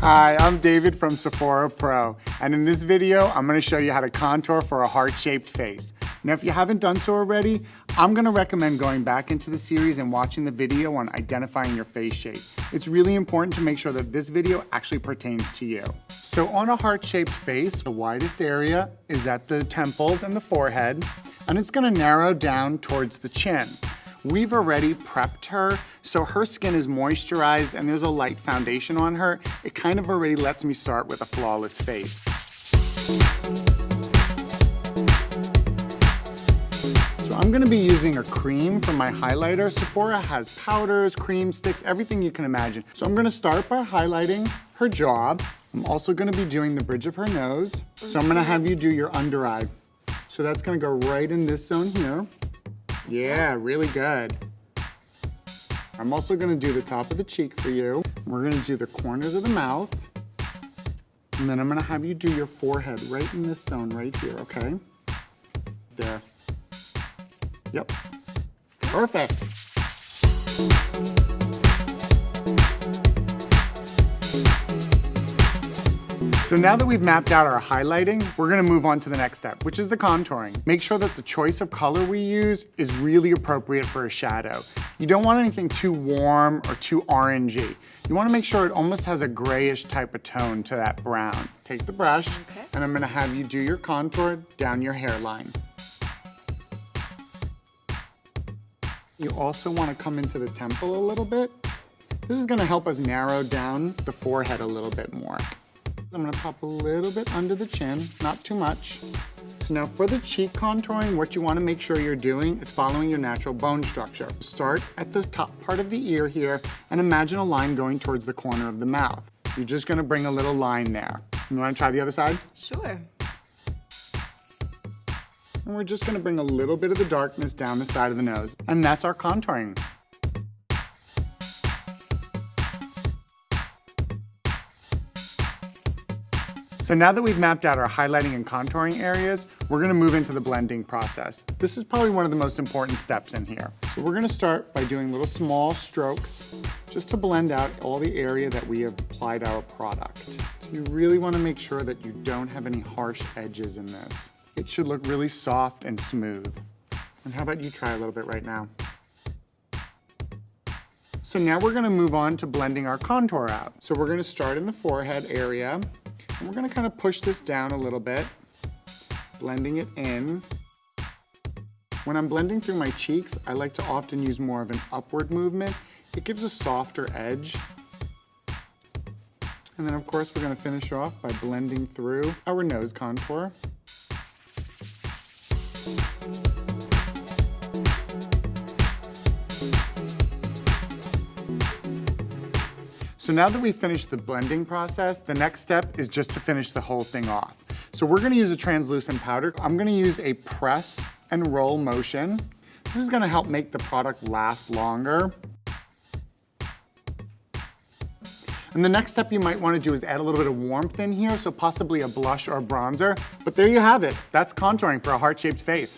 Hi, I'm David from Sephora Pro, and in this video, I'm gonna show you how to contour for a heart-shaped face. Now, if you haven't done so already, I'm gonna recommend going back into the series and watching the video on identifying your face shape. It's really important to make sure that this video actually pertains to you. So on a heart-shaped face, the widest area is at the temples and the forehead, and it's gonna narrow down towards the chin. We've already prepped her, so her skin is moisturized and there's a light foundation on her. It kind of already lets me start with a flawless face. So I'm gonna be using a cream for my highlighter. Sephora has powders, cream, sticks, everything you can imagine. So I'm gonna start by highlighting her jaw. I'm also gonna be doing the bridge of her nose. So I'm gonna have you do your under eye. So that's gonna go right in this zone here. Yeah, really good. I'm also gonna do the top of the cheek for you. We're gonna do the corners of the mouth. And then I'm gonna have you do your forehead right in this zone right here, okay? There. Yep. Perfect. So now that we've mapped out our highlighting, we're gonna move on to the next step, which is the contouring. Make sure that the choice of color we use is really appropriate for a shadow. You don't want anything too warm or too orangey. You wanna make sure it almost has a grayish type of tone to that brown. Take the brush, and I'm gonna have you do your contour down your hairline. You also wanna come into the temple a little bit. This is gonna help us narrow down the forehead a little bit more. I'm gonna pop a little bit under the chin, not too much. So now for the cheek contouring, what you wanna make sure you're doing is following your natural bone structure. Start at the top part of the ear here and imagine a line going towards the corner of the mouth. You're just gonna bring a little line there. You wanna try the other side? Sure. And we're just gonna bring a little bit of the darkness down the side of the nose. And that's our contouring. So now that we've mapped out our highlighting and contouring areas, we're gonna move into the blending process. This is probably one of the most important steps in here. So we're gonna start by doing little small strokes just to blend out all the area that we have applied our product. So you really wanna make sure that you don't have any harsh edges in this. It should look really soft and smooth. And how about you try a little bit right now? So now we're gonna move on to blending our contour out. So we're gonna start in the forehead area. And we're gonna kind of push this down a little bit, blending it in. When I'm blending through my cheeks, I like to often use more of an upward movement. It gives a softer edge. And then of course, we're gonna finish off by blending through our nose contour. So now that we've finished the blending process, the next step is just to finish the whole thing off. So we're gonna use a translucent powder. I'm gonna use a press and roll motion. This is gonna help make the product last longer. And the next step you might wanna do is add a little bit of warmth in here, so possibly a blush or bronzer. But there you have it. That's contouring for a heart-shaped face.